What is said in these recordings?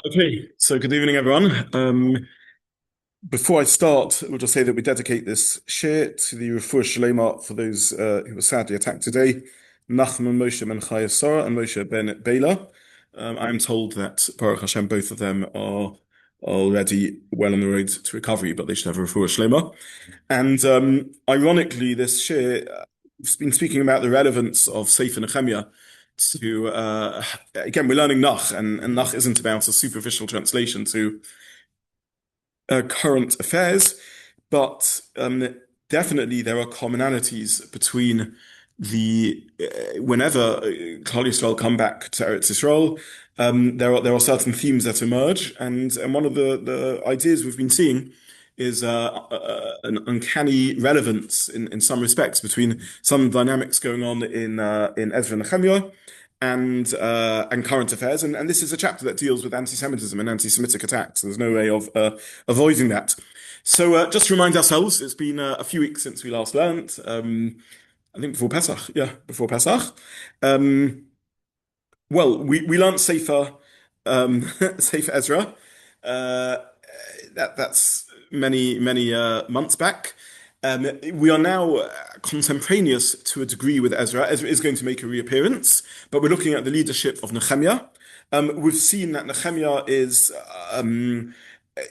Okay, so good evening, everyone. Before I start, we'll just say that we dedicate this shir to the Refuah Shalema for those who were sadly attacked today, Nachman Moshe ben Chaya Sarah and Moshe ben Bela. I'm told that Baruch Hashem, both of them are already well on the road to recovery, but they should have a Refuah Shalema. And ironically, this shir, we've been speaking about the relevance of Sefer Nechemia to again, we're learning Nach, and Nach isn't about a superficial translation to current affairs, but definitely there are commonalities between the whenever Klal Yisrael come back to Eretz Yisrael, there are certain themes that emerge, and one of the ideas we've been seeing is an uncanny relevance in some respects between some dynamics going on in Ezra Nechemia and current affairs, and this is a chapter that deals with anti-Semitism and anti-Semitic attacks. There's no way of avoiding that. So just to remind ourselves, it's been a few weeks since we last learned. I think before Pesach, yeah, before Pesach. Well, we learned Sefer Sefer Ezra. Uh, that's many months back. We are now contemporaneous to a degree with Ezra. Ezra is going to make a reappearance, but we're looking at the leadership of Nechemia. We've seen that Nechemia is,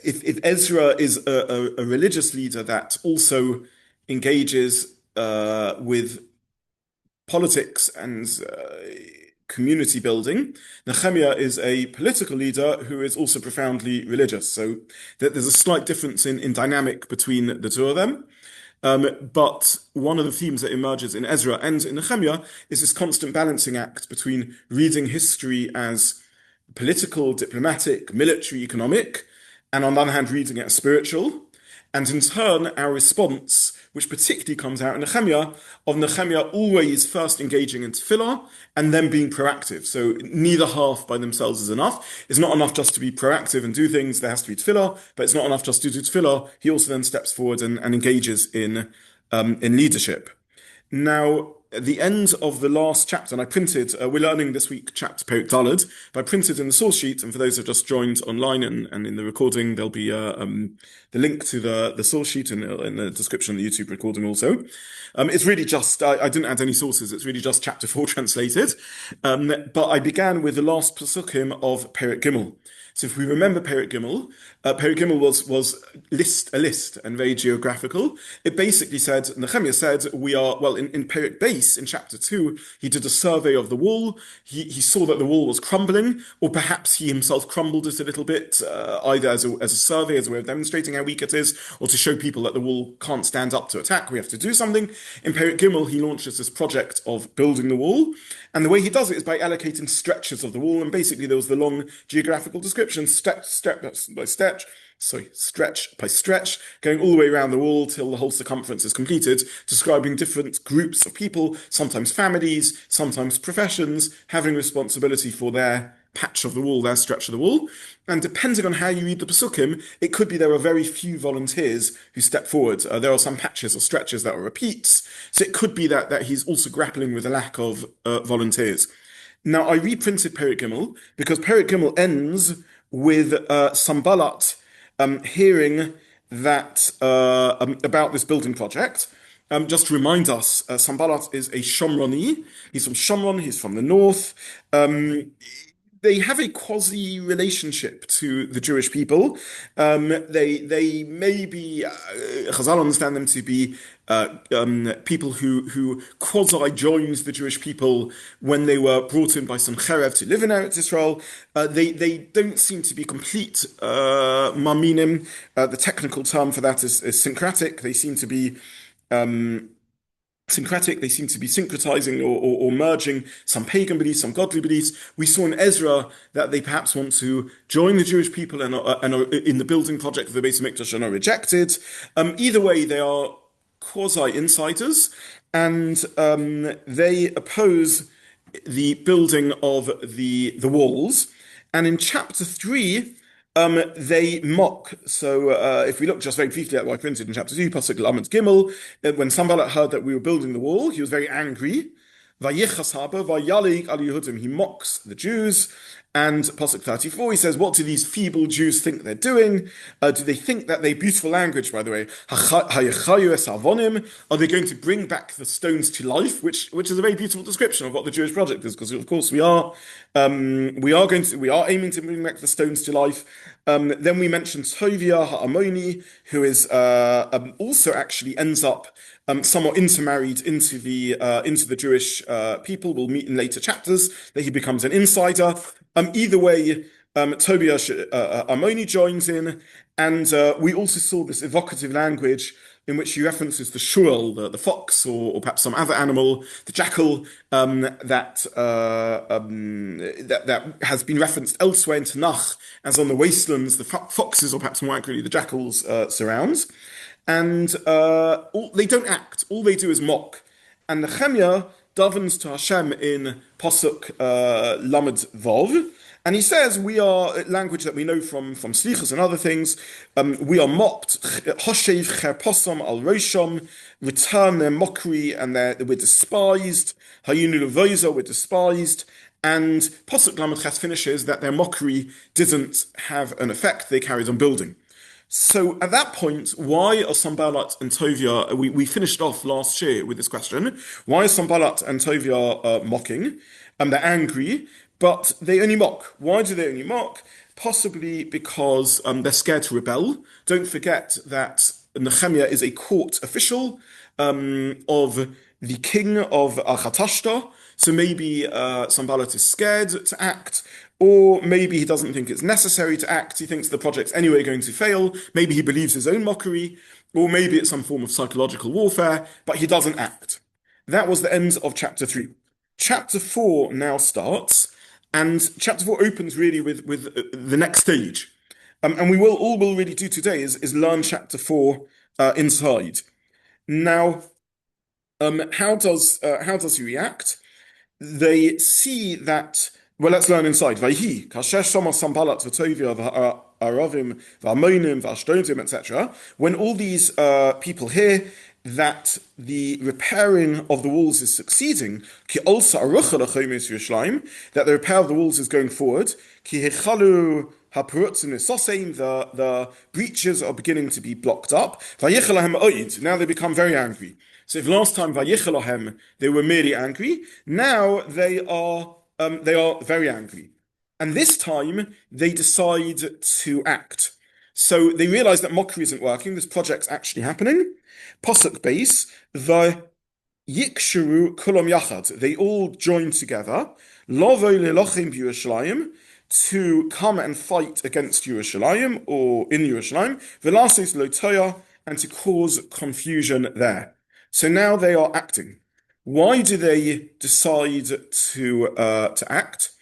if Ezra is a religious leader that also engages with politics and community building, Nechemia is a political leader who is also profoundly religious. So there's a slight difference in dynamic between the two of them. But one of the themes that emerges in Ezra and in Nechemia is this constant balancing act between reading history as political, diplomatic, military, economic, and on the other hand, reading it as spiritual. And in turn, our response, which particularly comes out in Nechemia, of Nechemia always first engaging in tefillah and then being proactive. So neither half by themselves is enough. It's not enough just to be proactive and do things. There has to be tefillah, but it's not enough just to do tefillah. He also then steps forward and engages in leadership. Now, at the end of the last chapter, and I printed, we're learning this week chapter Perek Daled, but I printed in the source sheet, and for those who have just joined online and in the recording, there'll be the link to the source sheet in the description of the YouTube recording also. It's really just, I didn't add any sources, it's really just chapter 4 translated. But I began with the last Pesukim of Perek Gimel. So if we remember Perek Gimel, Perek Gimel was a list and very geographical. It basically said, Nechemia said, we are, well, in Perek Base, in chapter 2, he did a survey of the wall. He saw that the wall was crumbling, or perhaps he himself crumbled it a little bit, either as a survey, as a way of demonstrating how weak it is, or to show people that the wall can't stand up to attack. We have to do something. In Perek Gimel, he launches this project of building the wall. And the way he does it is by allocating stretches of the wall. And basically, there was the long geographical description, stretch by stretch, going all the way around the wall till the whole circumference is completed, describing different groups of people, sometimes families, sometimes professions, having responsibility for their patch of the wall, their stretch of the wall. And depending on how you read the Pesukim, it could be there are very few volunteers who step forward. There are some patches or stretches that are repeats. So it could be that he's also grappling with a lack of volunteers. Now, I reprinted Perek Gimel because Perek Gimel ends with Sanballat hearing that about this building project. Just to remind us, Sanballat is a Shomroni. He's from Shomron. He's from the north. They have a quasi relationship to the Jewish people. They maybe Chazal understand them to be people who quasi joined the Jewish people when they were brought in by some Cherev to live in Eretz Yisrael. They don't seem to be complete Maminim. The technical term for that is syncretic. They seem to be syncretic, they seem to be syncretizing or merging some pagan beliefs, some godly beliefs. We saw in Ezra that they perhaps want to join the Jewish people and are in the building project of the Beis Hamikdash and are rejected. Either way, they are quasi-insiders, and they oppose the building of the walls. And in chapter 3, they mock. So if we look just very briefly at what I printed in chapter 2, Pasuk Lamed Gimel, when Sanballat heard that we were building the wall, he was very angry. Vayichas haba, vayalig al Yehudim. He mocks the Jews, And Pasuk 34, he says, what do these feeble Jews think they're doing? Do they think that they, beautiful language, by the way, "Hayachayu es avonim," are they going to bring back the stones to life? Which is a very beautiful description of what the Jewish project is, because of course we are aiming to bring back the stones to life. Then we mentioned Tovia Ha'amoni, who is also actually ends up somewhat intermarried into the Jewish people. We'll meet in later chapters that he becomes an insider. Either way, Tobiah Ammoni joins in, and we also saw this evocative language in which he references the shul, the fox, or perhaps some other animal, the jackal, that has been referenced elsewhere in Tanakh, as on the wastelands, the foxes, or perhaps more accurately, the jackals surrounds. And they don't act. All they do is mock. And Nechemia davens to Hashem in Pasuk Lamed Vov, and he says, we are, language that we know from Slichos and other things, we are mocked, Hoshev Cherposom al Roshom, return their mockery, and we're despised, Hayinu Levoza, we're despised, and Pasuk Lamed Ches finishes that their mockery didn't have an effect, they carried on building. So at that point, why are Sanballat and Tovia, we finished off last year with this question, why are Sanballat and Tovia mocking? They're angry, but they only mock. Why do they only mock? Possibly because they're scared to rebel. Don't forget that Nechemia is a court official of the king of Archatashta, so maybe Sanballat is scared to act, or maybe he doesn't think it's necessary to act. He thinks the project's anyway going to fail. Maybe he believes his own mockery, or maybe it's some form of psychological warfare, but he doesn't act. That was the end of chapter 3. Chapter 4 now starts, and chapter 4 opens really with the next stage. And all we'll really do today is learn chapter 4 inside. Now, how does he react? They see that, well, let's learn inside. Vayhi, kashesh shama Sanballat v'Tovia v'Aravim v'Ammonim v'Ashdodim, etc. When all these people hear that the repairing of the walls is succeeding, ki also arucha l'chomis Yerushalayim, that the repair of the walls is going forward, ki hechalu haperutzim nisoseim, the breaches are beginning to be blocked up. Vayichalahem oid, now they become very angry. So if last time Vayichalahem they were merely angry, now they are very angry, and this time they decide to act. So they realize that mockery isn't working. This project's actually happening. Pasuk base, the yiksheru kulam yachad. They all join together. Lovo lelochim Yerushalayim, to come and fight against Yerushalayim or in Yerushalayim. Velasos lotoya, and to cause confusion there. So now they are acting. Why do they decide to act?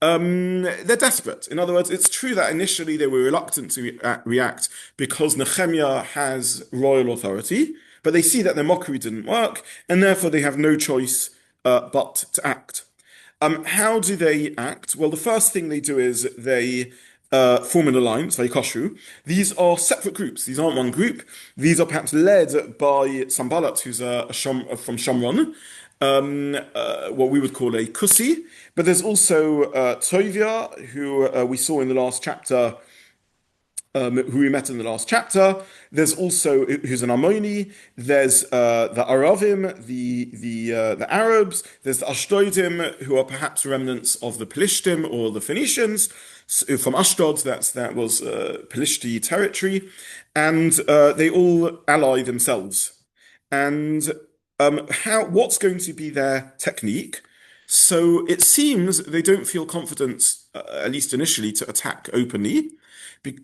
They're desperate. In other words, it's true that initially they were reluctant to react because Nechemia has royal authority, but they see that their mockery didn't work, and therefore they have no choice but to act. How do they act? Well, the first thing they do is they form an alliance, Vaikoshu. These are separate groups. These aren't one group. These are perhaps led by Sanballat, who's from Shomron, what we would call a Kusi. But there's also Tovia, who we saw in the last chapter, who we met in the last chapter. There's also who's an Ammoni. There's the Aravim, the Arabs. There's the Ashdodim, who are perhaps remnants of the Pelishtim or the Phoenicians from Ashdod. That was Pelishti territory, and they all ally themselves. And what's going to be their technique? So it seems they don't feel confident, at least initially, to attack openly.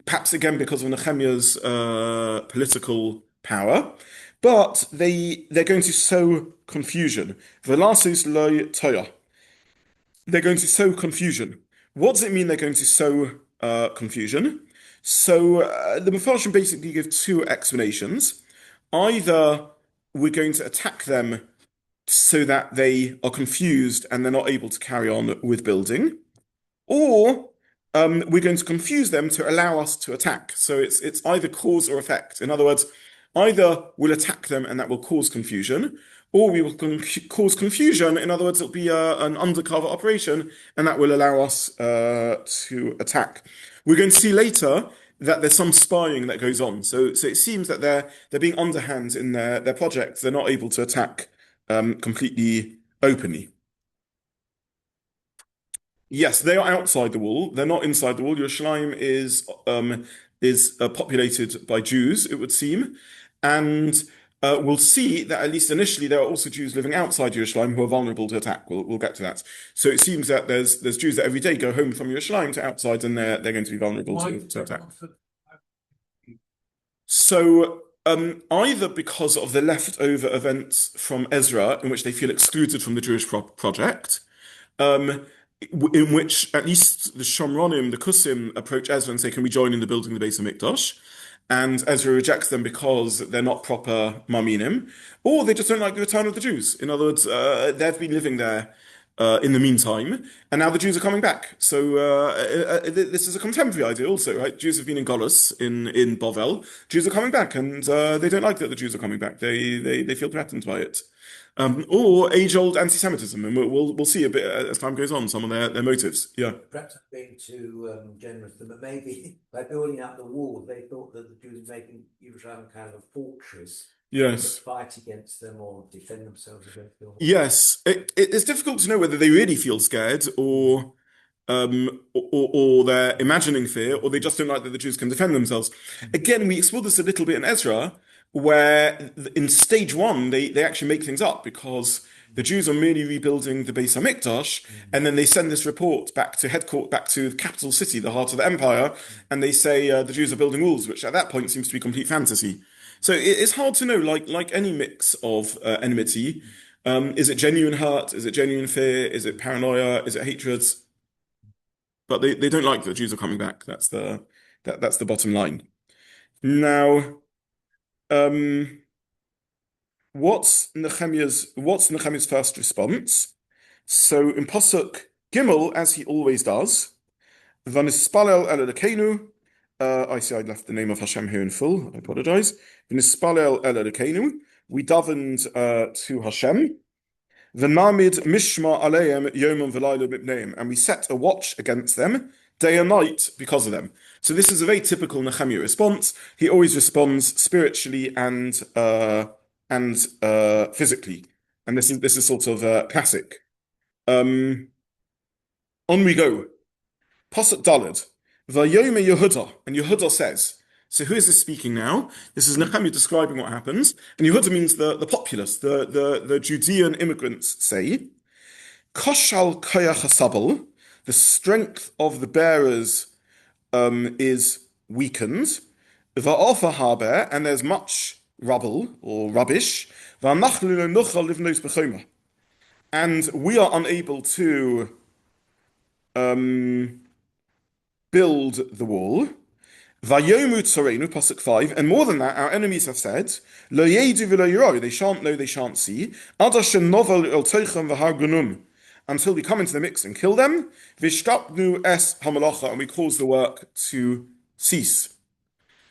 Perhaps again because of Nechemia's political power, but they're going to sow confusion. Velasos lo toya. They're going to sow confusion. What does it mean they're going to sow confusion? So the Mepharshim basically give two explanations. Either we're going to attack them so that they are confused and they're not able to carry on with building, or we're going to confuse them to allow us to attack. So it's either cause or effect. In other words, Either we'll attack them and that will cause confusion, or we will cause confusion. In other words, it'll be an undercover operation, and that will allow us to attack. We're going to see later that there's some spying that goes on. So it seems that they're being underhand in their projects. They're not able to attack completely openly. Yes, they are outside the wall. They're not inside the wall. Yerushalayim is populated by Jews, it would seem, and we'll see that at least initially there are also Jews living outside Yerushalayim who are vulnerable to attack. We'll get to that. So it seems that there's Jews that every day go home from Yerushalayim to outside, and they're going to be vulnerable to attack. So either because of the leftover events from Ezra, in which they feel excluded from the Jewish project. Um, in which at least the Shomronim, the Kusim, approach Ezra and say, "Can we join in the building of the Beis Hamikdash?" And Ezra rejects them because they're not proper Maminim, or they just don't like the return of the Jews. In other words, they've been living there in the meantime, and now the Jews are coming back. So this is a contemporary idea, also, right? Jews have been in Golos in Bovel. Jews are coming back, and they don't like that the Jews are coming back. They feel threatened by it. Or age-old anti-Semitism, and we'll see a bit as time goes on some of their motives. Yeah. Perhaps I'm being too generous, but maybe by building up the wall, they thought that the Jews were making Yerushalayim kind of a fortress. Yes. To fight against them or defend themselves against them. Yes, it's difficult to know whether they really feel scared or they're imagining fear, or they just don't like that the Jews can defend themselves. Again, we explore this a little bit in Ezra, where in stage one they actually make things up because the Jews are merely rebuilding the Beis Hamikdash, and then they send this report back to the capital city, the heart of the empire, and they say the Jews are building walls, which at that point seems to be complete fantasy. So it's hard to know, like any mix of enmity. Is it genuine hurt? Is it genuine fear? Is it paranoia? Is it hatred? But they don't like that the Jews are coming back. That's the bottom line. Now, what's Nechemia's first response? So in Pasuk Gimel, as he always does, V'nispalel el Elokeinu. I see I left the name of Hashem here in full. I apologize. V'nispalel el Elokeinu. We davened to Hashem. V'namid mishma aleim yomam v'layla mipneim. And we set a watch against them day and night because of them. So this is a very typical Nechemia response. He always responds spiritually and physically, and this is sort of classic. On we go. Pasuk Daled. Vayome Yehuda, and Yehuda says. So who is this speaking now? This is Nechemia describing what happens, and Yehuda means the populace, the Judean immigrants say. Koshal koyach hasabel, the strength of the bearers is weakened. Va'ofa haber, and there's much rubble or rubbish. Va'nachlu lo nuchal livnos b'choma, and we are unable to build the wall. Vayomu tzorenu, pasuk 5, and more than that, our enemies have said, Lo yedu v'lo yiro, they shan't know, they shan't see, Ad Hashem novel el toichem v'hargunum, until we come into the mix and kill them, V'shtapnu es hamalacha, and we cause the work to cease.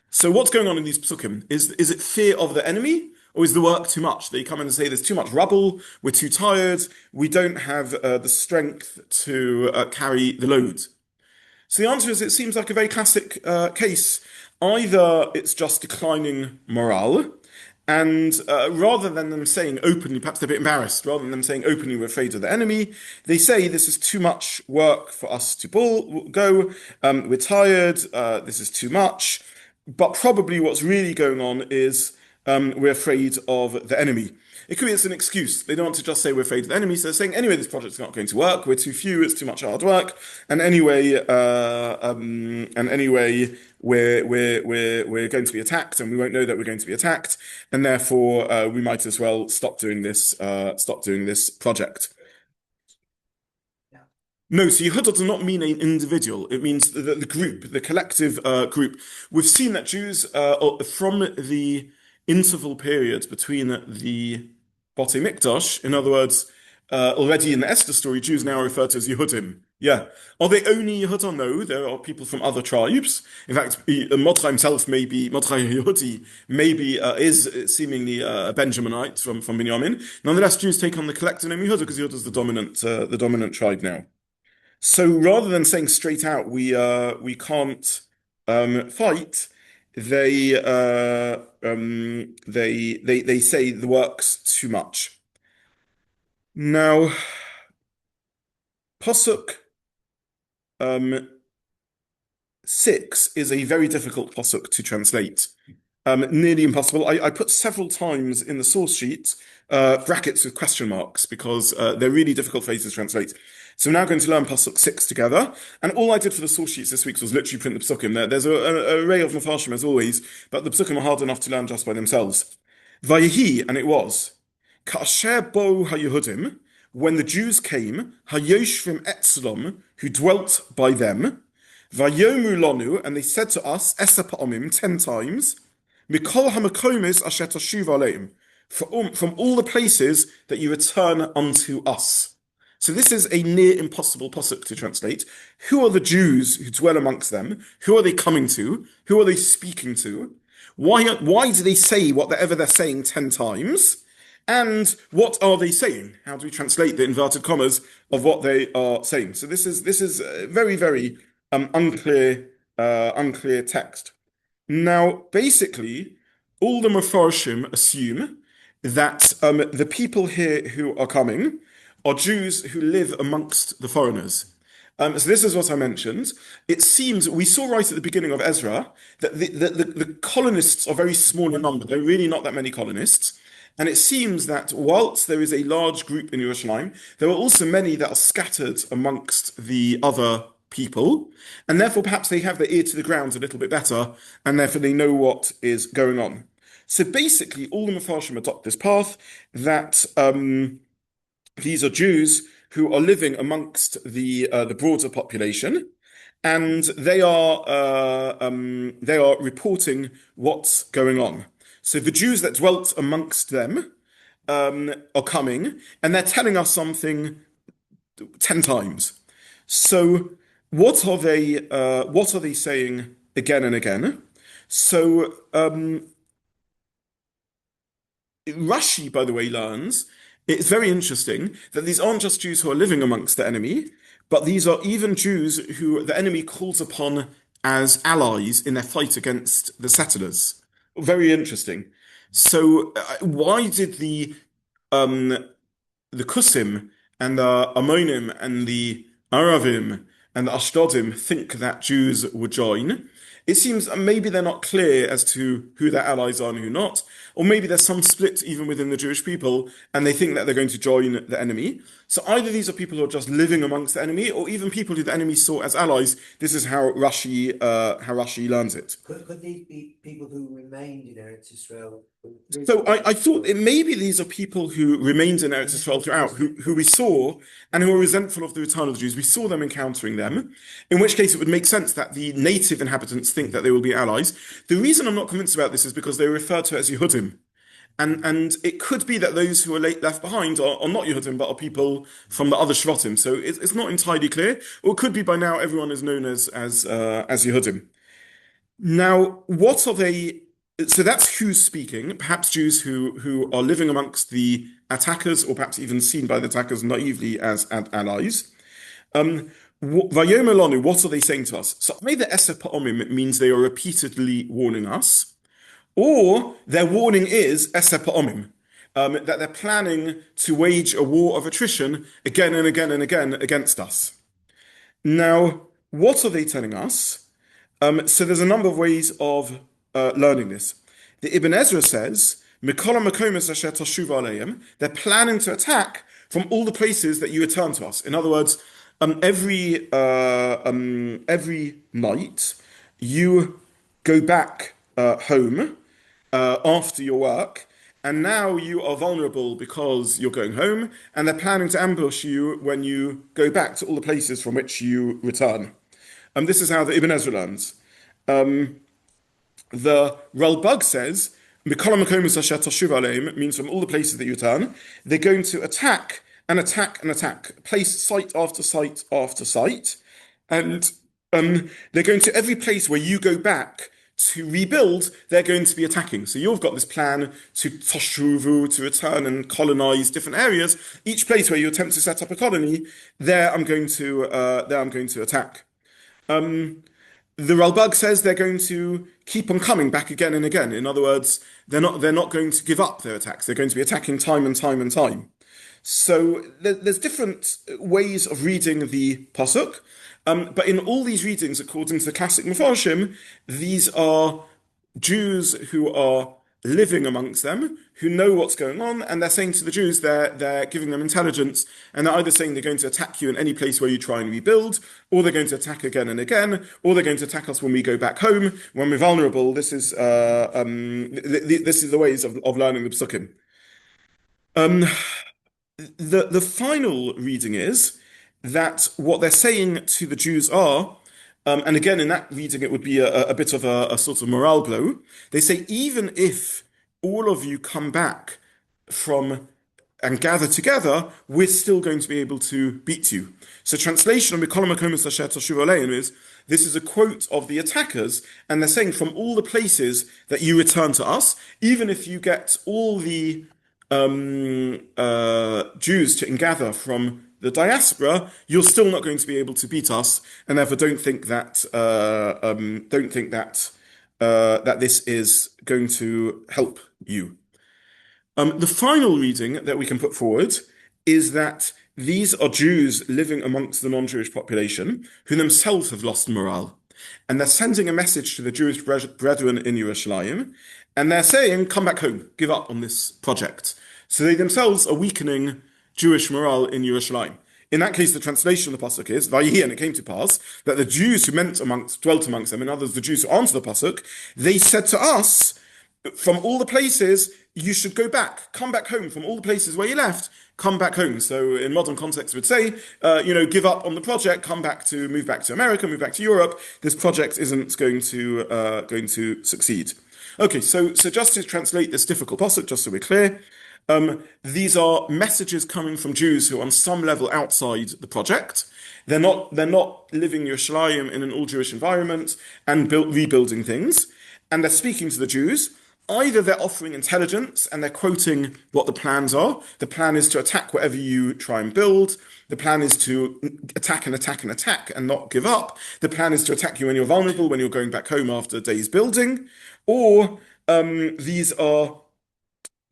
So what's going on in these psukim? Is it fear of the enemy, or is the work too much? They come in and say there's too much rubble, we're too tired, we don't have the strength to carry the load. So the answer is, it seems like a very classic case. Either it's just declining morale, and rather than them saying openly, perhaps they're a bit embarrassed, rather than them saying openly we're afraid of the enemy, they say this is too much work for us to go, we're tired, this is too much. But probably what's really going on is we're afraid of the enemy. It could be it's an excuse. They don't want to just say we're afraid of the enemy, so they're saying anyway this project's not going to work. We're too few. It's too much hard work. And anyway, we're going to be attacked, and we won't know that we're going to be attacked, and therefore we might as well stop doing this project. No, so Yehuda does not mean an individual. It means the group, the collective group. We've seen that Jews, from the interval period between the Botei Mikdash, in other words, already in the Esther story, Jews now are referred to as Yehudim. Yeah. Are they only Yehuda? No, there are people from other tribes. In fact, Mordechai himself may be, Mordechai Yehudi, maybe is seemingly a Benjaminite from Binyamin. Nonetheless, Jews take on the collective name Yehuda because Yehuda is the dominant tribe now. So rather than saying straight out we can't fight, they say the work's too much. Now, Pasuk um, 6 is a very difficult pasuk to translate. Nearly impossible. I put several times in the source sheet brackets with question marks because they're really difficult phrases to translate. So I'm now going to learn Pasuk 6 together. And all I did for the source sheets this week was literally print the Psukim. There's an array of Mepharshim as always, but the Psukim are hard enough to learn just by themselves. Vayehi, and it was, Ka'asher bo ha-Yehudim, when the Jews came, ha-Yoshvim etzlom, who dwelt by them, Vayomu lonu, and they said to us, Esa pa'omim, 10 times, Mikol hamakomis asher tashuv aleim, from all the places that you return unto us. So this is a near impossible pasuk to translate. Who are the Jews who dwell amongst them? Who are they coming to? Who are they speaking to? Why do they say whatever they're saying 10 times? And what are they saying? How do we translate the inverted commas of what they are saying? So this is very, very unclear text. Now, basically, all the Mepharshim assume that the people here who are coming are Jews who live amongst the foreigners. So this is what I mentioned. It seems we saw right at the beginning of Ezra that the colonists are very small in number. There are really not that many colonists. And it seems that whilst there is a large group in Jerusalem, there are also many that are scattered amongst the other people, and therefore perhaps they have their ear to the ground a little bit better, and therefore they know what is going on. So basically, all the Mepharshim adopt this path that these are Jews who are living amongst the broader population, and they are reporting what's going on. So the Jews that dwelt amongst them are coming, and they're telling us something 10 times. So what are they saying again and again? So Rashi, by the way, learns it's very interesting that these aren't just Jews who are living amongst the enemy, but these are even Jews who the enemy calls upon as allies in their fight against the settlers. Very interesting. So why did um, the Kusim and the Ammonim and the Aravim and the Ashdodim think that Jews would join? It seems maybe they're not clear as to who their allies are and who not, or maybe there's some split even within the Jewish people, and they think that they're going to join the enemy. So either these are people who are just living amongst the enemy, or even people who the enemy saw as allies. This is how Rashi learns it. Could these be people who remained in Eretz Israel? So I thought maybe these are people who remained in Eretz Israel throughout, who we saw, and who are resentful of the return of the Jews. We saw them encountering them, in which case it would make sense that the native inhabitants think that they will be allies. The reason I'm not convinced about this is because they refer to as Yehudim. And it could be that those who are left behind are not Yehudim, but are people from the other Shvatim. So it's not entirely clear. Or it could be by now everyone is known as Yehudim. Now, what are they? So that's who's speaking. Perhaps Jews who are living amongst the attackers, or perhaps even seen by the attackers naively as allies. Vayomer lanu, what are they saying to us? So either Eser Pa'omim means they are repeatedly warning us, or their warning is Eser Pa'omim, that they're planning to wage a war of attrition again and again and again against us. Now, what are they telling us? So there's a number of ways of learning this. The Ibn Ezra says, "Mikol hamakomis asher tashuv aleim," they're planning to attack from all the places that you return to us. In other words, every night you go back home after your work, and now you are vulnerable because you're going home, and they're planning to ambush you when you go back to all the places from which you return. This is how the Ibn Ezra learns. The Ralbag says, "Mikol hamakomis asher tashuv aleim" means from all the places that you return, they're going to attack and attack, place site after site after site, and they're going to every place where you go back to rebuild, they're going to be attacking. So you've got this plan to Toshuvu, to return and colonize different areas. Each place where you attempt to set up a colony, there I'm going to attack. The Ralbag says they're going to keep on coming back again and again. In other words, they're not going to give up their attacks. They're going to be attacking time and time and time. So there's different ways of reading the pasuk, but in all these readings, according to the classic Mefarshim, these are Jews who are living amongst them, who know what's going on, and they're saying to the Jews, they're giving them intelligence, and they're either saying they're going to attack you in any place where you try and rebuild, or they're going to attack again and again, or they're going to attack us when we go back home, when we're vulnerable. This is the ways of learning the psukim. The final reading is that what they're saying to the Jews are, and again in that reading it would be a bit of a sort of morale blow. They say even if all of you come back from and gather together, we're still going to be able to beat you. So translation of Mikol HaMakomos Asher Tashuvu Aleim is this is a quote of the attackers, and they're saying from all the places that you return to us, even if you get all the Jews to gather from the diaspora, you're still not going to be able to beat us, and therefore don't think that this is going to help you. The final reading that we can put forward is that these are Jews living amongst the non-Jewish population who themselves have lost morale, and they're sending a message to the Jewish brethren in Yerushalayim, and they're saying, "Come back home, give up on this project." So they themselves are weakening Jewish morale in Yerushalayim. In that case, the translation of the pasuk is, "Vayihi, and it came to pass that the Jews who dwelt amongst them, and others, the Jews who answered the pasuk, they said to us, from all the places you should go back, come back home from all the places where you left, come back home." So in modern context, would say, give up on the project, move back to America, move back to Europe. This project isn't going to succeed. Okay, so just to translate this difficult pasuk, just so we're clear. These are messages coming from Jews who are on some level outside the project. They're not living Yerushalayim in an all-Jewish environment and rebuilding things. And they're speaking to the Jews. Either they're offering intelligence and they're quoting what the plans are. The plan is to attack whatever you try and build. The plan is to attack and attack and attack and not give up. The plan is to attack you when you're vulnerable, when you're going back home after days building. Or these are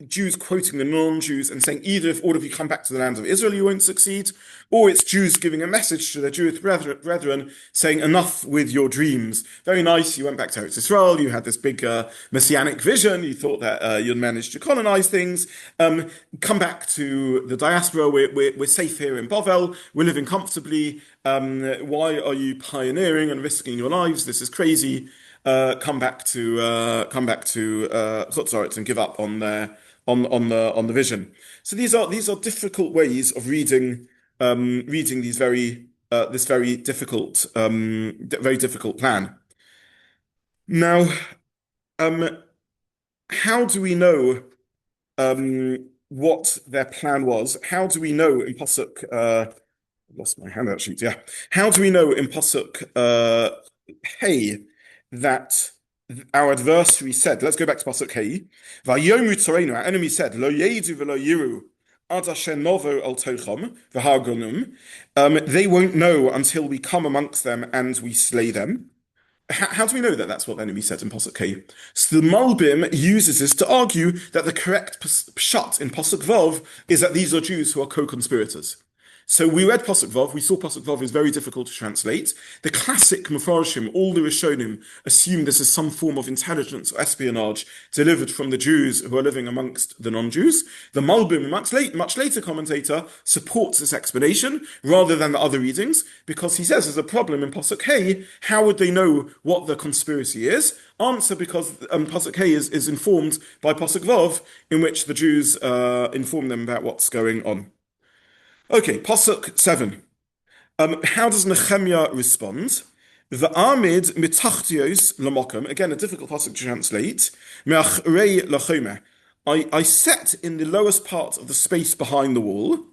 Jews quoting the non-Jews and saying either if all of you come back to the land of Israel, you won't succeed, or it's Jews giving a message to their Jewish brethren saying, enough with your dreams. Very nice, you went back to Eretz Israel, you had this big messianic vision, you thought that you'd managed to colonize things. Come back to the diaspora, we're safe here in Bovel, we're living comfortably. Why are you pioneering and risking your lives? This is crazy. Come back to Chutz La'aretz and give up on the vision. So these are difficult ways of reading these this very difficult plan. Now, how do we know what their plan was? How do we know in pasuk? Lost my handout sheet. Yeah. How do we know in pasuk Hey that our adversary said? Let's go back to pasuk Hey. Vayomu tzorenu, our enemy said, "Lo yedu v'lo yiru ad asher novo al tocham v'hargonum." They won't know until we come amongst them and we slay them. How do we know that that's what the enemy said in Pasuk K? So the Malbim uses this to argue that the correct pshat in Pasuk Vav is that these are Jews who are co-conspirators. So we read Pasuk Vav, we saw Pasuk Vav is very difficult to translate. The classic Mefarshim, all the Rishonim, assume this is some form of intelligence or espionage delivered from the Jews who are living amongst the non-Jews. The Malbim, much later commentator, supports this explanation rather than the other readings, because he says there's a problem in Pasuk Hey. How would they know what the conspiracy is? Answer, because Pasuk Hey is informed by Pasuk Vav, in which the Jews inform them about what's going on. Okay, Pasuk 7. How does Nechemia respond? V'amid mitachtios lamokum. Again, a difficult pasuk to translate. Me'achrei lachome. I set in the lowest part of the space behind the wall.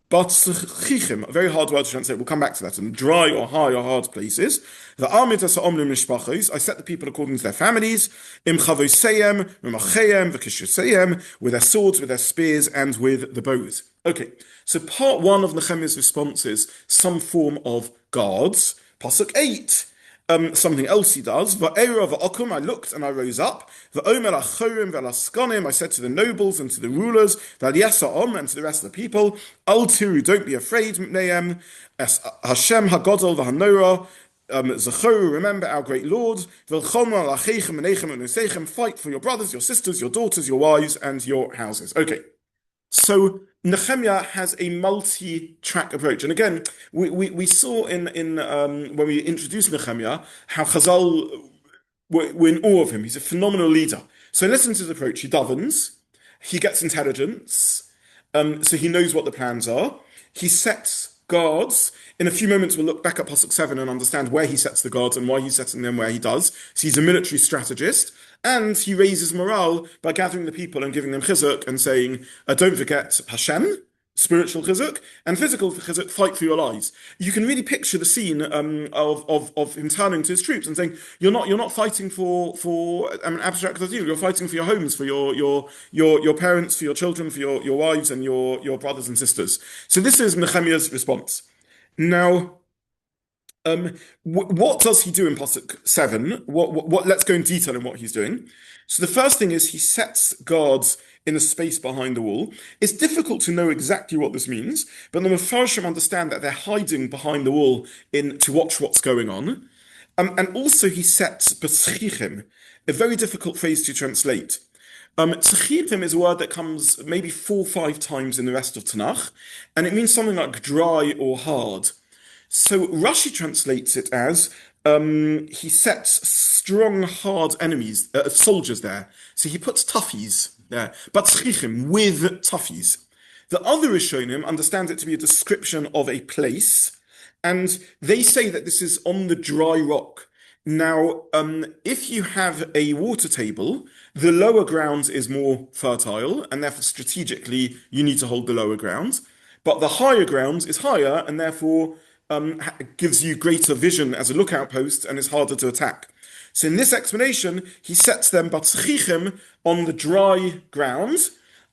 But chichim, a very hard word to translate. We'll come back to that. And dry or high or hard places. The armid as omlim mishpachos. I set the people according to their families. Im chavoseim, mimachayim, v'kishusayim, with their swords, with their spears, and with the bows. Okay, so part one of Nechemia's response is some form of guards. Pasuk 8. Something else he does. Va'era va'okum, I looked and I rose up. Va'omer achorim ve'laskonim, I said to the nobles and to the rulers, va'liasa'om, and to the rest of the people, al tiru, don't be afraid, mipneim, es Hashem hagodol v'hanora, Zachoru, remember our great Lord, v'lchoma la'cheichem v'neichem v'nusechem, fight for your brothers, your sisters, your daughters, your wives, and your houses. Okay. So Nechemia has a multi-track approach, and again, we saw in when we introduced Nechemia how Chazal were in awe of him. He's a phenomenal leader. So listen to his approach. He davens, he gets intelligence, so he knows what the plans are. He sets guards. In a few moments, we'll look back at Pasuk 7 and understand where he sets the guards and why he's setting them where he does. So he's a military strategist. And he raises morale by gathering the people and giving them chizuk and saying, don't forget Hashem, spiritual chizuk, and physical chizuk, fight for your lives. You can really picture the scene of him turning to his troops and saying, you're not fighting for an abstract ideal, you're fighting for your homes, for your parents, for your children, for your wives and your brothers and sisters. So this is Nechemia's response. Now, what does he do in Pasuk 7? Let's go in detail in what he's doing. So the first thing is he sets guards in a space behind the wall. It's difficult to know exactly what this means, but the Mefarshim understand that they're hiding behind the wall to watch what's going on. And also he sets b'tchichim, a very difficult phrase to translate. Tchichim is a word that comes maybe 4 or 5 times in the rest of Tanakh, and it means something like dry or hard. So Rashi translates it as he sets strong, hard enemies, soldiers there. So he puts toughies there, but tzchichim with toughies. The other Rishonim understand it to be a description of a place, and they say that this is on the dry rock. Now, if you have a water table, the lower ground is more fertile, and therefore strategically you need to hold the lower ground. But the higher ground is higher, and therefore gives you greater vision as a lookout post and is harder to attack. So in this explanation, he sets them batzchichim on the dry ground,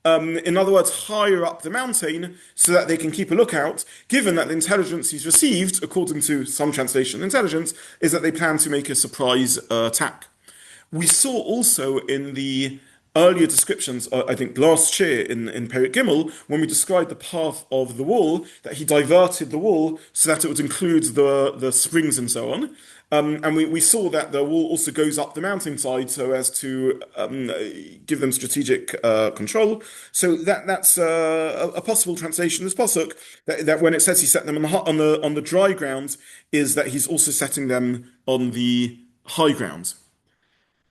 in other words, higher up the mountain, so that they can keep a lookout, given that the intelligence he's received, according to some translation intelligence, is that they plan to make a surprise attack. We saw also in the earlier descriptions, I think last year in Perek Gimel, when we described the path of the wall, that he diverted the wall so that it would include the springs and so on. And we saw that the wall also goes up the mountainside so as to give them strategic control. So that's a possible translation of this pasuk, that when it says he set them on the dry ground, is that he's also setting them on the high ground.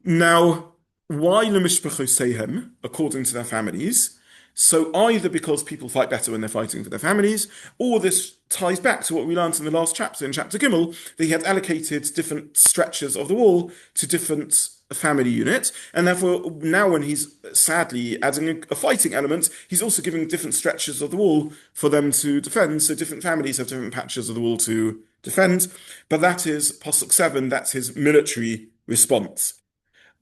Now, why lemishpachosehem, according to their families? So either because people fight better when they're fighting for their families, or this ties back to what we learned in the last chapter, in chapter Gimel, that he had allocated different stretches of the wall to different family units, and therefore now when he's sadly adding a fighting element, he's also giving different stretches of the wall for them to defend, so different families have different patches of the wall to defend. But that is Pasuk 7, that's his military response.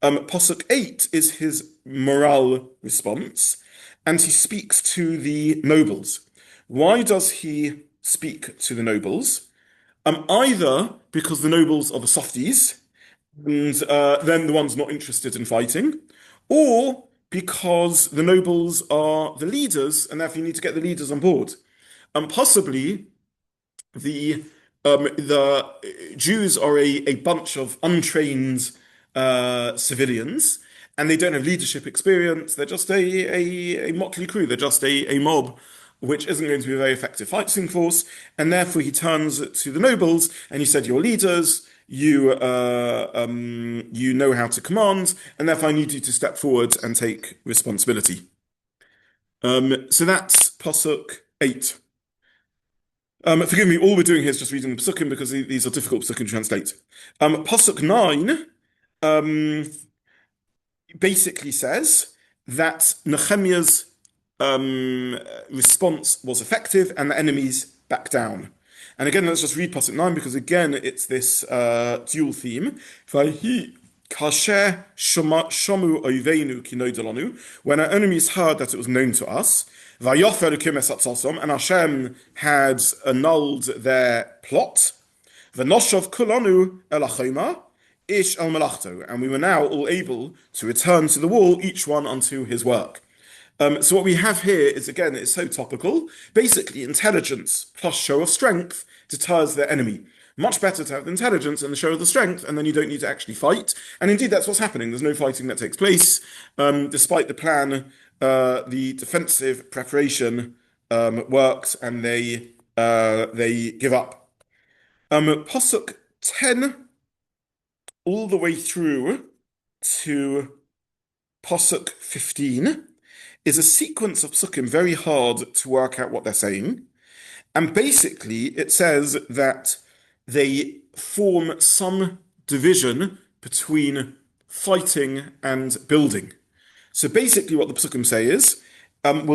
Pasuk 8 is his morale response, and he speaks to the nobles. Why does he speak to the nobles? Either because the nobles are the softies, and then the ones not interested in fighting, or because the nobles are the leaders, and therefore you need to get the leaders on board. Possibly the Jews are a bunch of untrained civilians, and they don't have leadership experience. They're just a motley crew. They're just a mob, which isn't going to be a very effective fighting force. And therefore, he turns to the nobles and he said, "You're leaders. You know how to command, and therefore I need you to step forward and take responsibility." So that's Pasuk 8. Forgive me, all we're doing here is just reading the Pasukim because these are difficult Pasukim to translate. Pasuk 9 basically says that Nechemia's response was effective and the enemies backed down. And again, let's just read Pasuk 9 because again, it's this dual theme. Vayhi kasher shomu oivenu ki noidolanu. When our enemies heard that it was known to us, Vayofer Elokim es hatzasom, and Hashem had annulled their plot. V'noshov kulanu el hachoma, ish el malachto, and we were now all able to return to the wall, each one unto his work. So what we have here is, again, it's so topical. Basically, intelligence plus show of strength deters their enemy. Much better to have the intelligence and the show of the strength, and then you don't need to actually fight. And indeed, that's what's happening. There's no fighting that takes place. Despite the plan, the defensive preparation works, and they give up. Pasuk 10 all the way through to Pasuk 15 is a sequence of psukim very hard to work out what they're saying. And basically, it says that they form some division between fighting and building. So basically what the psukim say is, we'll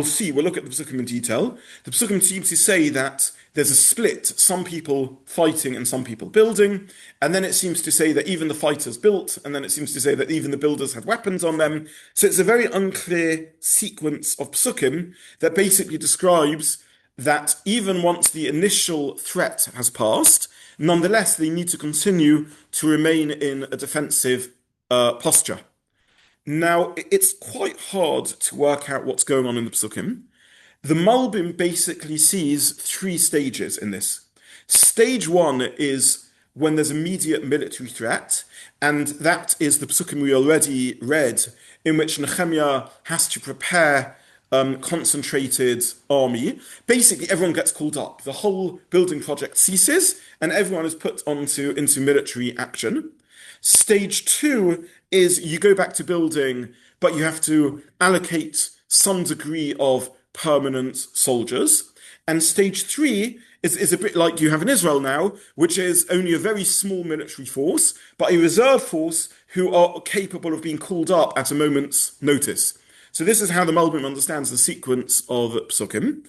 look at the psukim in detail. The psukim seem to say that there's a split, some people fighting and some people building, and then it seems to say that even the fighters built, and then it seems to say that even the builders had weapons on them. So it's a very unclear sequence of psukim that basically describes that even once the initial threat has passed, nonetheless they need to continue to remain in a defensive posture. Now, it's quite hard to work out what's going on in the psukim. The Malbim basically sees three stages in this. Stage one is when there's immediate military threat, and that is the psukim we already read, in which Nechemia has to prepare concentrated army. Basically, everyone gets called up. The whole building project ceases, and everyone is put into military action. Stage two is you go back to building, but you have to allocate some degree of permanent soldiers. And stage three is a bit like you have in Israel now, which is only a very small military force, but a reserve force who are capable of being called up at a moment's notice. So this is how the Malbim understands the sequence of psukim.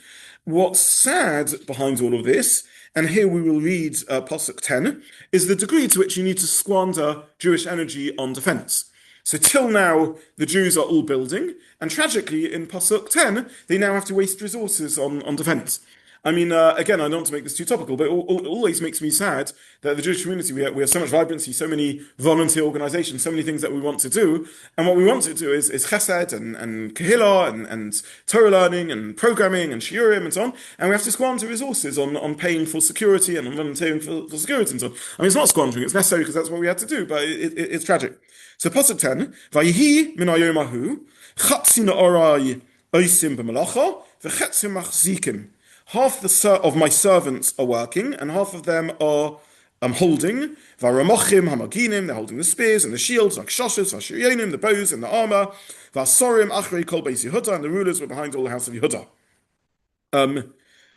What's sad behind all of this, and here we will read Pasuk 10, is the degree to which you need to squander Jewish energy on defense. So till now, the Jews are all building, and tragically, in Pasuk 10, they now have to waste resources on defense. I mean, again, I don't want to make this too topical, but it always makes me sad that the Jewish community, we have so much vibrancy, so many volunteer organizations, so many things that we want to do. And what we want to do is chesed and kehillah and Torah learning and programming and shiurim and so on. And we have to squander resources on paying for security and on volunteering for security and so on. I mean, it's not squandering, it's necessary because that's what we had to do, but it's tragic. So Pasuk 10, Vayihi min hayomahu, chatzi na'orai oisim b'malacha, v'chatzi machzikim. Half of my servants are working, and half of them are holding. Varamochim hamaginim, they're holding the spears and the shields, like shoshos, vashiryanim, the bows and the armor. Vasorim achrei kol beis Yehuda, and the rulers were behind all the house of Yehuda.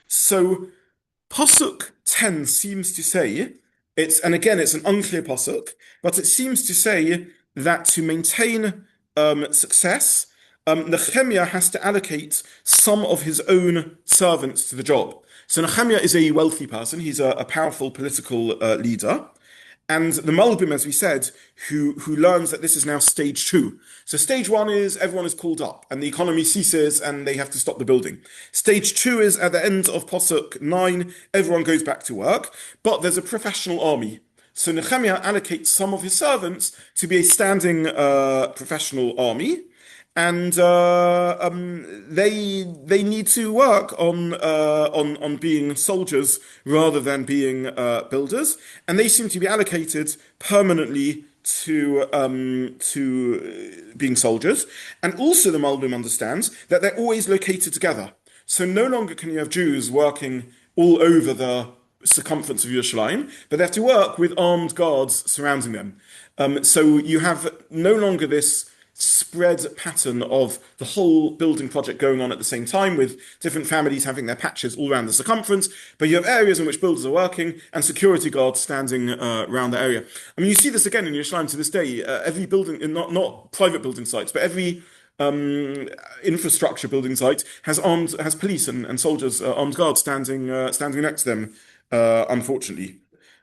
So Pasuk 10 seems to say, and again, it's an unclear Pasuk, but it seems to say that to maintain success, Nechemia has to allocate some of his own servants to the job. So Nechemia is a wealthy person. He's a powerful political leader. And the Malbim, as we said, who learns that this is now stage two. So stage one is everyone is called up and the economy ceases and they have to stop the building. Stage two is at the end of Pasuk 9, everyone goes back to work, but there's a professional army. So Nechemia allocates some of his servants to be a standing professional army. And they need to work on being soldiers rather than being builders, and they seem to be allocated permanently to being soldiers. And also, the Malbim understands that they're always located together. So no longer can you have Jews working all over the circumference of Yerushalayim, but they have to work with armed guards surrounding them. So you have no longer this spread pattern of the whole building project going on at the same time with different families having their patches all around the circumference, but you have areas in which builders are working and security guards standing around the area. I mean, you see this again in Yerushalayim to this day. Every building, not private building sites, but every um, infrastructure building site has police and soldiers, armed guards standing next to them. Unfortunately,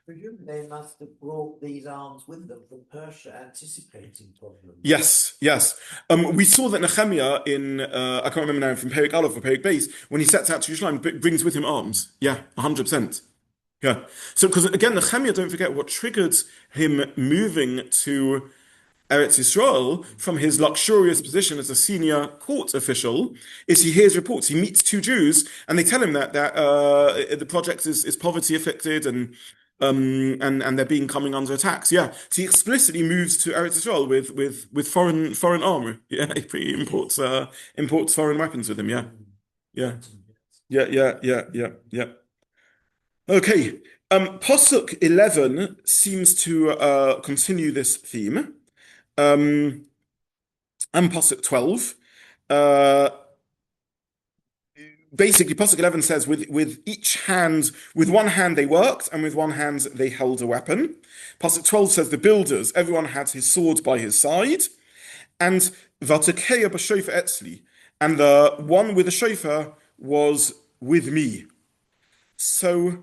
Presumably they must have brought these arms with them from Persia, anticipating problems. yes, yes. We saw that Nechemia in I can't remember now from Perik Aleph or Perik Beis when he sets out to Yerushalayim brings with him arms. Yeah, 100%. Yeah. So because again, Nechemia, don't forget what triggered him moving to Eretz Yisrael from his luxurious position as a senior court official is he hears reports. He meets two Jews and they tell him that the project is poverty afflicted and they're being coming under attacks. Yeah, so he explicitly moves to Eretz Yisrael with foreign armor. Yeah, he imports foreign weapons with him. Yeah, yeah, yeah. Okay, Pasuk 11 seems to continue this theme. Um, and Pasuk 12. Uh, Basically, Pasuk 11 says, with one hand they worked, and with one hand they held a weapon. Pasuk 12 says, the builders, everyone had his sword by his side, and Vatakeya b'shofar etzli, and the one with the shofar was with me. So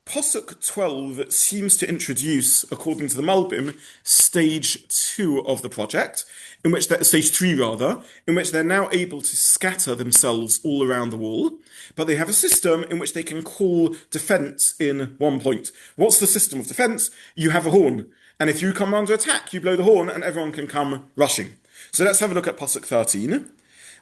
Posuk 12 seems to introduce, according to the Malbim, stage 2 of the project, in which stage 3 rather, in which they're now able to scatter themselves all around the wall, but they have a system in which they can call defense in one point. What's the system of defense? You have a horn, and if you come under attack, you blow the horn, and everyone can come rushing. So let's have a look at Posuk 13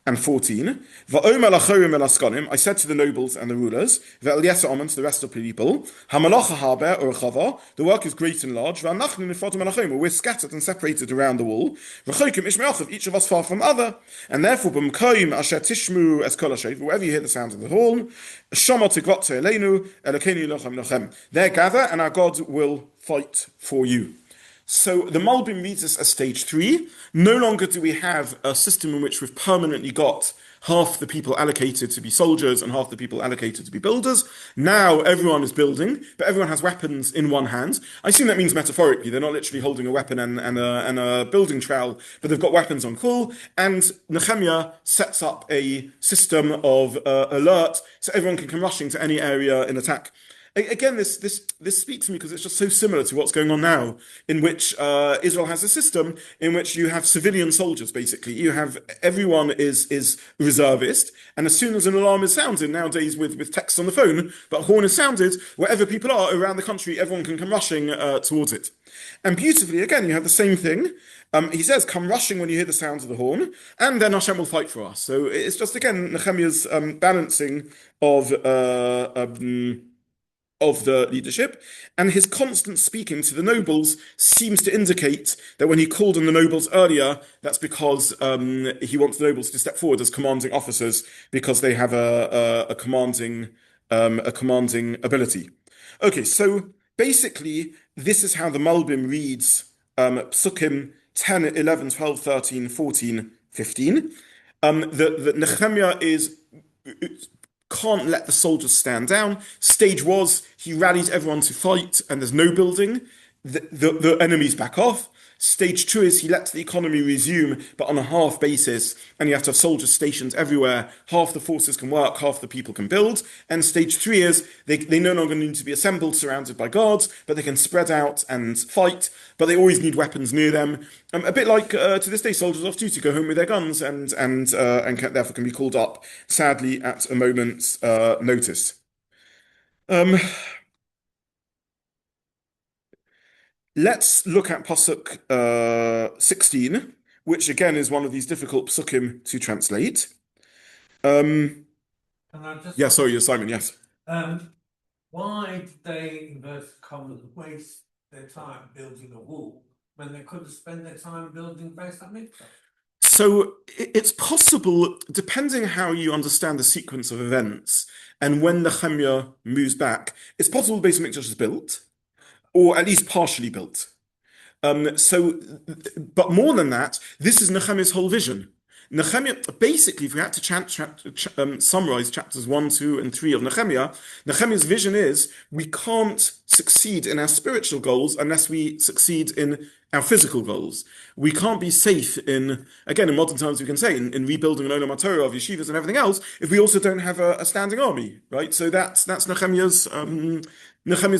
and 14. Va'omer lachorim elaskonim, I said to the nobles and the rulers, ve'eliesa omen, to the rest of the people, hamalacha haber or chava, the work is great and large, va'anachnu nifrotum elachim, we're scattered and separated around the wall, v'choikim ishmeachav, each of us far from other, and therefore b'mkoim asher tishmu es kol hashev, wherever you hear the sound of the horn, shama tigrotze eleinu, elokenu lochem lochem, there gather and our God will fight for you. So the Malbim reads this as stage 3. No longer do we have a system in which we've permanently got half the people allocated to be soldiers and half the people allocated to be builders. Now everyone is building, but everyone has weapons in one hand. I assume that means metaphorically. They're not literally holding a weapon and a building trowel, but they've got weapons on call. And Nechemia sets up a system of alert so everyone can come rushing to any area in attack. Again, this speaks to me because it's just so similar to what's going on now, in which Israel has a system in which you have civilian soldiers. Basically, you have everyone is reservist, and as soon as an alarm is sounded nowadays with text on the phone, but a horn is sounded, wherever people are around the country, everyone can come rushing towards it. And beautifully, again, you have the same thing. He says, "Come rushing when you hear the sounds of the horn, and then Hashem will fight for us." So it's just again Nechemia's balancing of the leadership, and his constant speaking to the nobles seems to indicate that when he called on the nobles earlier, that's because he wants the nobles to step forward as commanding officers because they have a commanding ability. Okay, so basically, this is how the Malbim reads Psukim 10, 11, 12, 13, 14, 15. The Nechemia can't let the soldiers stand down. Stage was he rallies everyone to fight, and there's no building. The enemies back off. Stage 2 is he lets the economy resume, but on a half basis, and you have to have soldiers stationed everywhere. Half the forces can work, half the people can build. And stage 3 is they no longer need to be assembled, surrounded by guards, but they can spread out and fight, but they always need weapons near them. A bit like to this day, soldiers off duty go home with their guns and therefore can be called up, sadly, at a moment's notice. Let's look at Pasuk 16, which again is one of these difficult psukim to translate. And I just Yeah, sorry, Simon, yes. why did they, in inverted commas, waste their time building a wall when they could have spent their time building Beis HaMikdash? So it's possible, depending how you understand the sequence of events and when Nechemia moves back, it's possible the Beis HaMikdash is built, or at least partially built. But more than that, this is Nechemia's whole vision. Nechemia, basically, if we had to summarize chapters 1, 2, and 3 of Nechemia, Nechemia's vision is we can't succeed in our spiritual goals unless we succeed in our physical goals. We can't be safe again, in modern times, we can say, in rebuilding an Olam HaTorah of yeshivas and everything else, if we also don't have a standing army, right? So that's Nechemia's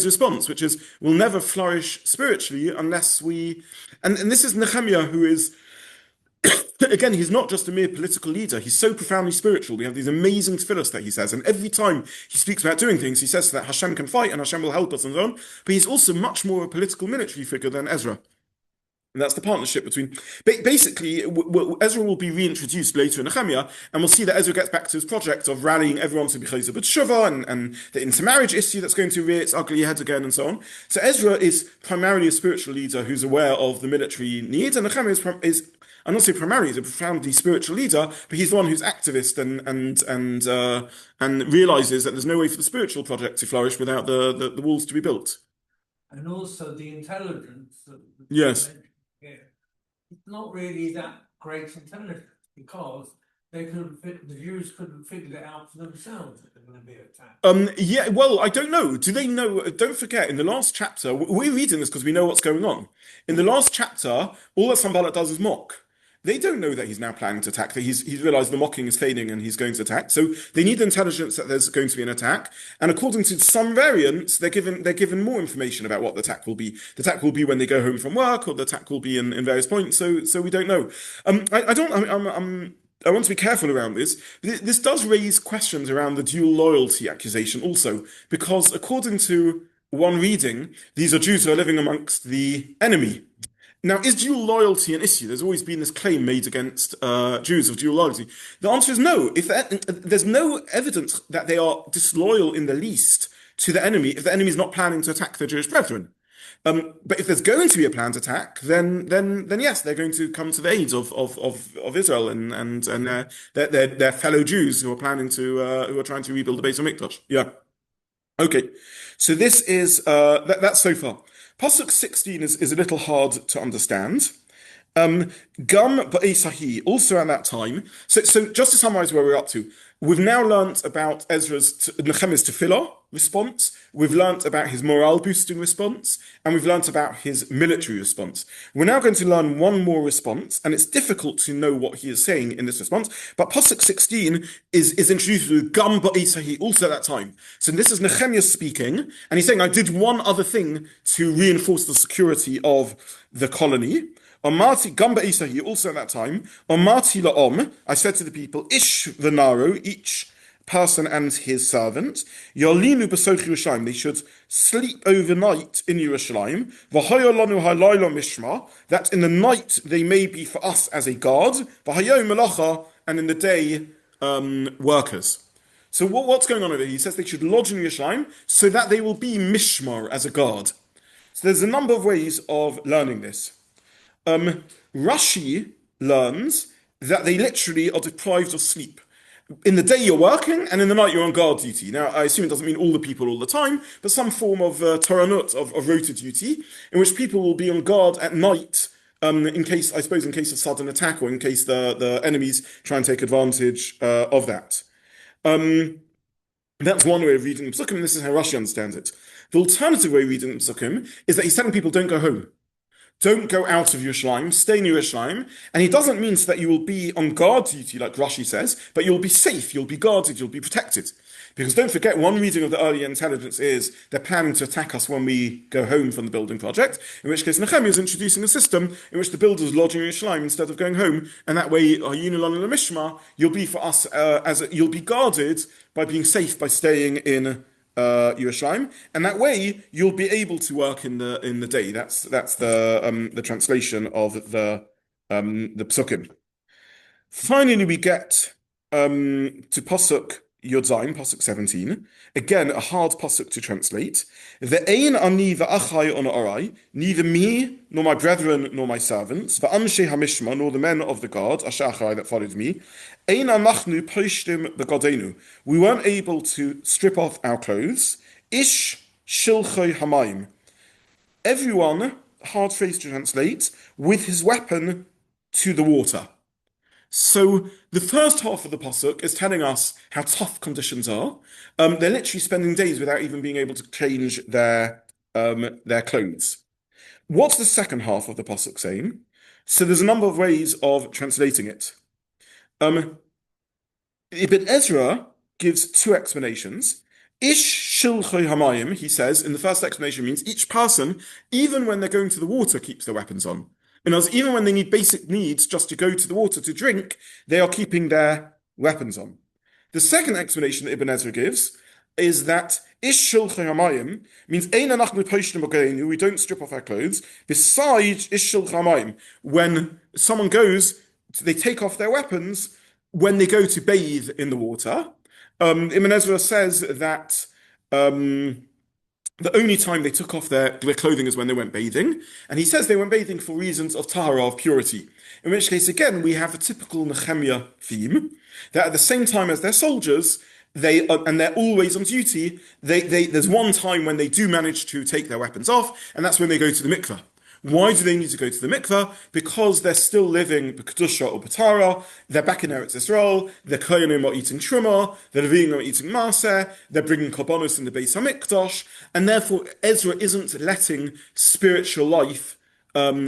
response, which is we'll never flourish spiritually unless and this is Nechemia, who is, again, he's not just a mere political leader. He's so profoundly spiritual. We have these amazing tefillos that he says, and every time he speaks about doing things, he says that Hashem can fight and Hashem will help us and so on. But he's also much more a political military figure than Ezra. And that's the partnership between. Basically, Ezra will be reintroduced later in Nechemia, and we'll see that Ezra gets back to his project of rallying everyone to be Chayzer B'Teshuvah and the intermarriage issue that's going to rear its ugly head again, and so on. So Ezra is primarily a spiritual leader who's aware of the military needs, and Nechemia is I'm not saying primarily he's a profoundly spiritual leader, but he's the one who's activist and realizes that there's no way for the spiritual project to flourish without the walls to be built. And also the intelligence that Yes. it's not really that great intelligence because the Jews couldn't figure it out for themselves that they're going to be attacked. Yeah, well, I don't know. Do they know? Don't forget, in the last chapter, we're reading this because we know what's going on. In the last chapter, all that Sanballat does is mock. They don't know that he's now planning to attack, that he's realized the mocking is fading and he's going to attack. So they need intelligence that there's going to be an attack. And according to some variants, they're given more information about what the attack will be. The attack will be when they go home from work, or the attack will be in various points. So we don't know. I want to be careful around this. This does raise questions around the dual loyalty accusation also, because according to one reading, these are Jews who are living amongst the enemy. Now, is dual loyalty an issue? There's always been this claim made against Jews of dual loyalty. The answer is no. There's no evidence that they are disloyal in the least to the enemy if the enemy is not planning to attack their Jewish brethren. But if there's going to be a planned attack, then yes, they're going to come to the aid of Israel and their fellow Jews who are planning to who are trying to rebuild the Beis Hamikdash. Yeah. Okay. So this is that's so far. Pasuk 16 is a little hard to understand. Gam ba'esahi, also at that time. So just to summarize where we're up to, we've now learnt about Nechemia's tefillah response, we've learnt about his morale boosting response, and we've learnt about his military response. We're now going to learn one more response, and it's difficult to know what he is saying in this response, but Pasuk 16 is introduced with Gam ba'esahi, also at that time. So this is Nechemia speaking, and he's saying, I did one other thing to reinforce the security of the colony. Omarti Gamba Isahi, also at that time, Omarti La'om, I said to the people, Ish Venaro, each person and his servant, Yolinu Besoch Yerushalayim, they should sleep overnight in Yerushalayim, V'hayolanu halaylo mishma, that in the night they may be for us as a guard, V'hayo melacha, and in the day, workers. So what's going on over here? He says they should lodge in Yerushalayim so that they will be mishmar as a guard. So there's a number of ways of learning this. Rashi learns that they literally are deprived of sleep. In the day you're working, and in the night you're on guard duty. Now, I assume it doesn't mean all the people all the time, but some form of Toranut, of rota duty, in which people will be on guard at night, in case of sudden attack, or in case the enemies try and take advantage of that. That's one way of reading the Psukim, and this is how Rashi understands it. The alternative way of reading the Psukim is that he's telling people don't go home. Don't go out of Yerushalayim, stay in Yerushalayim. And he doesn't mean that you will be on guard duty, like Rashi says, but you'll be safe, you'll be guarded, you'll be protected. Because don't forget, one reading of the early intelligence is they're planning to attack us when we go home from the building project, in which case Nechemia is introducing a system in which the builders lodge in Yerushalayim instead of going home, and that way, you'll be for us, you'll be guarded by being safe by staying in Yerushalayim, and that way you'll be able to work in the day. That's the translation of the psukim. Finally, we get to pasuk Yod Zayin, pasuk 17. Again, a hard pasuk to translate. Ve'ein ani va'achai on arai, neither me nor my brethren nor my servants, va'anshe hamishma nor the men of the guard, asher achai that followed me. Ein anachnu poishtim begodenu. We weren't able to strip off our clothes. Ish shilchoi hamayim. Everyone, hard phrase to translate, with his weapon to the water. So the first half of the pasuk is telling us how tough conditions are. They're literally spending days without even being able to change their clothes. What's the second half of the pasuk saying? So there's a number of ways of translating it. Ibn Ezra gives two explanations. Ish shilchoi hamayim, he says, in the first explanation means each person, even when they're going to the water, keeps their weapons on. In other words, even when they need basic needs just to go to the water to drink, they are keeping their weapons on. The second explanation that Ibn Ezra gives is that ish shilchoi hamayim means ein anachnu poshnim ogeinu, we don't strip off our clothes. Besides ish shilchoi hamayim, when someone goes, they take off their weapons when they go to bathe in the water. Ibn Ezra says that the only time they took off their clothing is when they went bathing. And he says they went bathing for reasons of tahara, of purity. In which case, again, we have the typical Nechemia theme, that at the same time as they're soldiers, and they're always on duty, there's one time when they do manage to take their weapons off, and that's when they go to the mikveh. Why do they need to go to the mikveh? Because they're still living b'kedusha or b'tara. They're back in Eretz Yisrael. The kohanim are eating truma. The Leviim are eating maaseh. They're bringing korbanos in the Beis Hamikdash, and therefore Ezra isn't letting spiritual life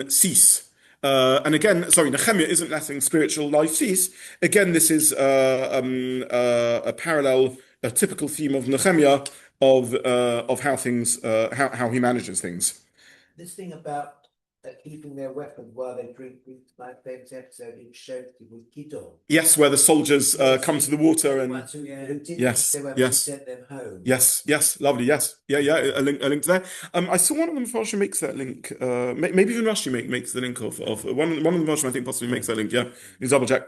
cease. And again, sorry, Nechemia isn't letting spiritual life cease. Again, this is a parallel, a typical theme of Nechemia of how things, how he manages things. This thing about keeping their weapons while they drink, my famous episode in Shofti with Gidon. Yes, where the soldiers come to the water and who didn't yes, keep their weapons, yes, sent them home. yes, lovely, yes, yeah, a link to there. I saw one of them. Rashi makes that link. Maybe even Rashi makes the link of one of them. Rashi, I think, possibly makes that link. Yeah, you double check.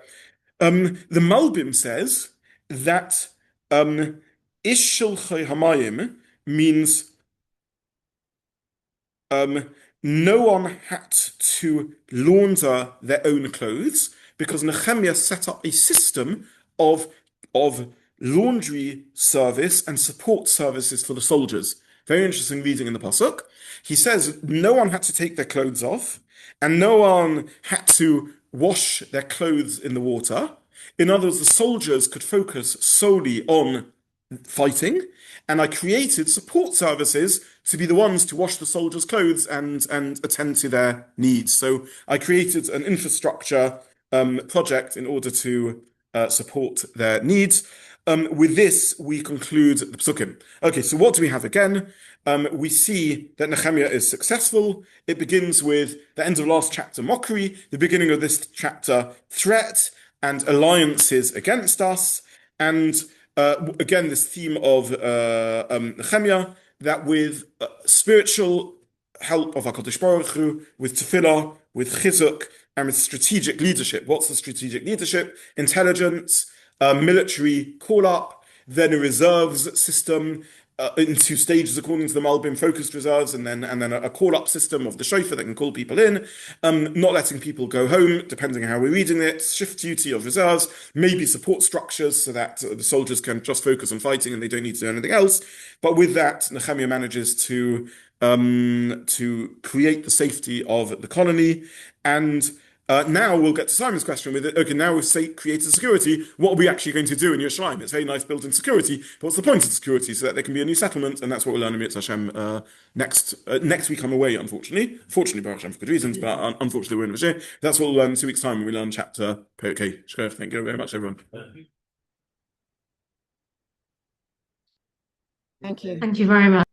The Malbim says that Ish Shilchoi Hamayim means no one had to launder their own clothes because Nechemia set up a system of laundry service and support services for the soldiers. Very interesting reading in the pasuk. He says no one had to take their clothes off and no one had to wash their clothes in the water. In other words, the soldiers could focus solely on fighting, and I created support services to be the ones to wash the soldiers' clothes and attend to their needs. So I created an infrastructure project in order to support their needs. With this, we conclude the Psukim. Okay, so what do we have again? We see that Nechemia is successful. It begins with the end of last chapter, mockery, the beginning of this chapter, threat and alliances against us, and again, this theme of Nechemia, that with spiritual help of HaKadosh Baruch Hu, with tefillah, with chizuk, and with strategic leadership. What's the strategic leadership? Intelligence, military call-up, then a reserves system in two stages according to the Malbim, focused reserves, and then a call-up system of the shofar that can call people in, not letting people go home, depending on how we're reading it, shift duty of reserves, maybe support structures so that the soldiers can just focus on fighting and they don't need to do anything else. But with that, Nechemia manages to create the safety of the colony. And now we'll get to Simon's question with it. Okay, now we've created security. What are we actually going to do in Yerushalayim? It's very nice building security, but what's the point of security? So that there can be a new settlement, and that's what we'll learn in Mitzvah Hashem next week. I'm away, unfortunately. Fortunately, Baruch Hashem, for good reasons, but unfortunately we're in Vashir. That's what we'll learn in 2 weeks' time when we learn chapter. Okay, thank you very much, everyone. Thank you. Thank you very much.